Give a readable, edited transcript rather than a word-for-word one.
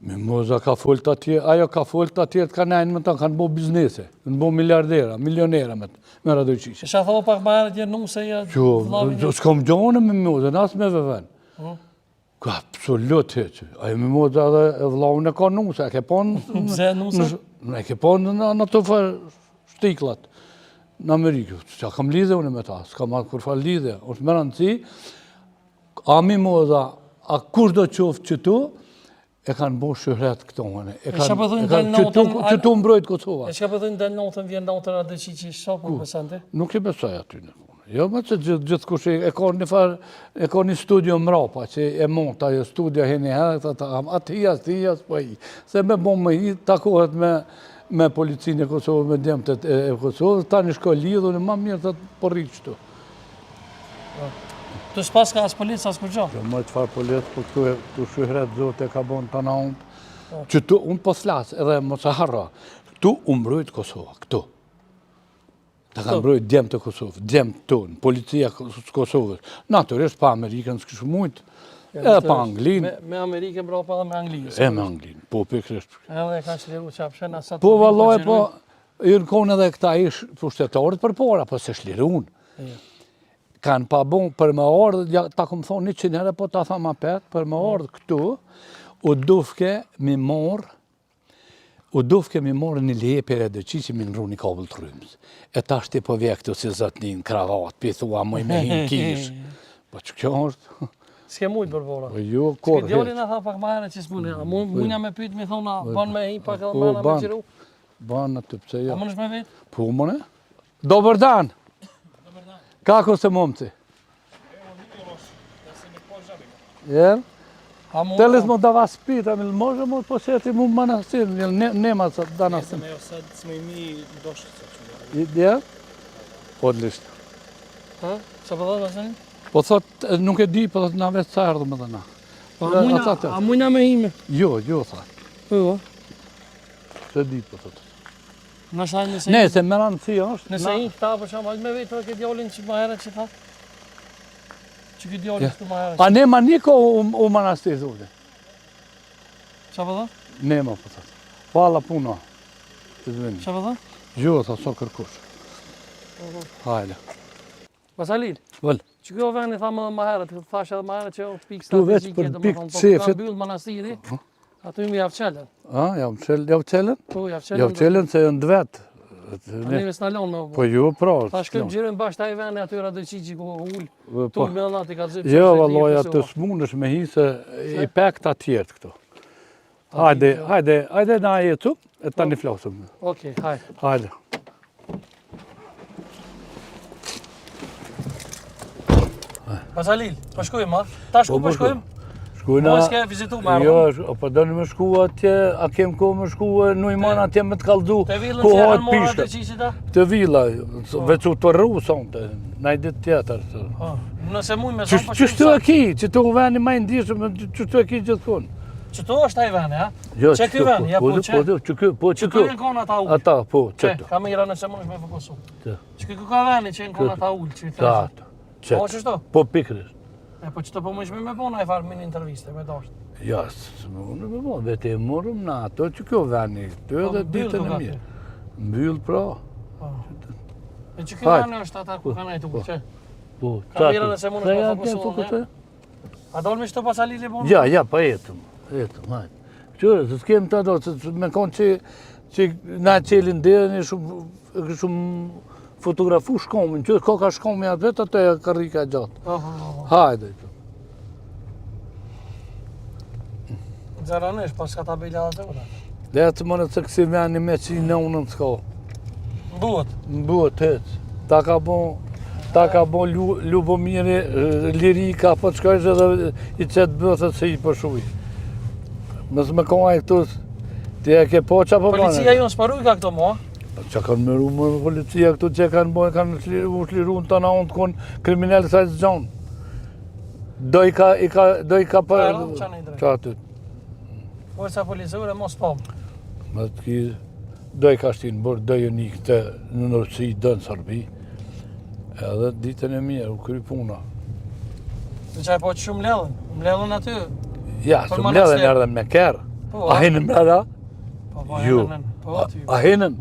Mimoza ka folët atje, ajo ka folët atje të kanë me ta, kanë bo biznese, kanë bo miliardera, milionera me Radojqiqi. Isha thonë pak ma herët jenë nuse ja vlavin e... S'kom gjohën e Mimoza, nas me veven. Ka absolut heqë. Ajo Mimoza dhe vlavin e ka nuse, e ke ponë... Pse nuse? E ke ponë në të shtiklat në Amerikë. Qa kam lidhe unë me ta, s'kam atë kur fa lidhe. Është më rëndësi, a Mimoza, a kush do qoftë që tu, e kanë bo shëhret këto mëne. Që tu mbrojt Kosova. E që ka përdojnë del notën, vjen notën Radojqiqi, shopë besante? Nuk e besoj aty në punë. Jo, me që gjithë kush e ka një studio mrapa, që e monta, jo studio heni herë, atë hijas, po i. Se me bo më i, takohet me policinë e Kosovë, me djemët e Kosovë, ta një shko lidhë, në ma mirë të porri qëtu. Tu s'pas ka as policë, as kur gjo? Jo, më qëfar policë, po këtu shëhret zote ka bon të na unë. Që tu, unë po thlasë, edhe mos e harra, tu umbrojt Kosova, këtu. Ta kanë mbrojt djemë të Kosovë, djemë tonë, policia Kosovës. Naturisht, pa Amerikën s'kishë mujtë, edhe pa Anglinë. Me Amerikën bro, pa dhe me Anglinë. E me Anglinë, po pikrisht. Edhe e ka shliru qapshen, asat... Po valloj, po, i në kone edhe këta ish pushtetorit për para, po se shlirun. Kanë pa bon për me ardhë, ta këmë thonë 100 herë, po ta tha ma petë, për me ardhë këtu, u dufke mi morë një leje për Radojqiqi mi nru një kabël të rrymës. E ta shti po vje këtu si zëtë një kravat, pithua mëj me hinë kish. Po që kjo është? S'ke mujtë përbora. Po jo, korë. S'ke djolin e tha pak ma herë që s'mune. Munja me pytë mi thona, ban me hi pak edhe mana me qiru? Ban në të pëse jo. A mënesh me vetë? Po mëne? Dobar dan! Kako se momci? Jel? Teles mo da vas pita, možemo posjeti mu manastir, jer nema danas. Evo sad smo i mi došli sad ću. Jel? Odlično. Ha? Qa po thotë Vaselin? Po thot, nuk e di, po thot na veç sa erdhëm edhe na. A mujna me hime? Jo, tha. Po. Se di, po thot. Nëse Ne, se më rëndësi është. Nëse i këta për shumë, me vetë këtë djallin që ma herët që tha? Që këtë djallin që ma herët që... A nema niko u manastir, zovde? Qa po tha? Nema, po thot. Hvala puno. Qa po tha? Jo, tha, so kërkush. Hajde. Vaselin, Vëll. që kjo veni tha më dhe ma herët, thash edhe ma herët që pikë Tu veç për pikë cefet. Ka mbyllë manastiri, aty mi javë qelen. A, javë qelen? Po, javë qelen. Javë qelen se jënë dvetë. A neve s'na lonë me... Po jo, pra. Ta shkëm gjirën bashkë ta i veni aty Radojqiqi ku ullë. Tu me dhe nati ka zipë. Jo, valloja të smunësh me hi se i pek të atjertë këto. Hajde na jetu, e ta një flasëm. Okej, hajde. Hajde. Vaselin, po shkojmë, ma? Ta shku po shkojmë? Shkujna... Po s'ke vizitu me arë? Jo, po do në me shku atje, a kem ko me shku, në i manë atje me të kaldu. Të villën që janë morë Radojqiqi ta? Të villa, veç u të rru, sonte, na i ditë tjetër. Nëse muj me sonë, po Që shtu e ki, që tu veni ma i ndishëm, që shtu e ki gjithë konë. Që tu është ta i veni, ha? Jo, që ky veni, ja po që? Që ky në kona ta ullë? Ata, po, që tu. Ka mira nëse mënesh me fokusu. Që ky ka veni që në kona ta ullë, që i Ta, thashtë. Po, qështu? Po, pikrish. Po që të po mëjshme me bona e farë minë interviste, me dashtë. Ja, në me bona, vete e morëm në ato që kjo veni, të edhe ditën e mirë. Mbyllë, pra. E që kjo veni është ata ku ka najtu, që? Po, ka mira nëse mënesh me fokusu, ne? A dolmi shto pasalili bona? Ja, pa jetëm, hajtë. Qërë, se s'kem të ato, me konë që na qelin dhe shumë fotografu shkomin, që ka shkomin atë vetë, ato e karrika gjatë. Hajde. Zaranesh, pas ka tabela dhe të vëda. Dhe atë mënë të kësi veni me që i në unën të ka. Mbuët, hecë. Ta ka bo Lubomiri, lirika, po të shkajsh edhe i qëtë bëthët se i përshuj. Mësë me kohaj këtu, ti e ke po qa po banë? Policia ju në sparuj ka këto mua? Që kanë mëru më policia këtu që kanë bojë, kanë shliru në të na unë të konë kriminellë sa i të gjonë. Do i ka për... Qa aty? Forca policore mos pomë. Më të ki, do i ka shtinë bërë, do i një këtë në nërësi, do në Sërbi. Edhe ditën e mirë, u kry puna. Në qaj po që shumë ledhen? Më ledhen aty? Ja, shumë ledhen erdhen me kerë. Po. A hinën brada? Po, po, Ju. po, aty. A hinën?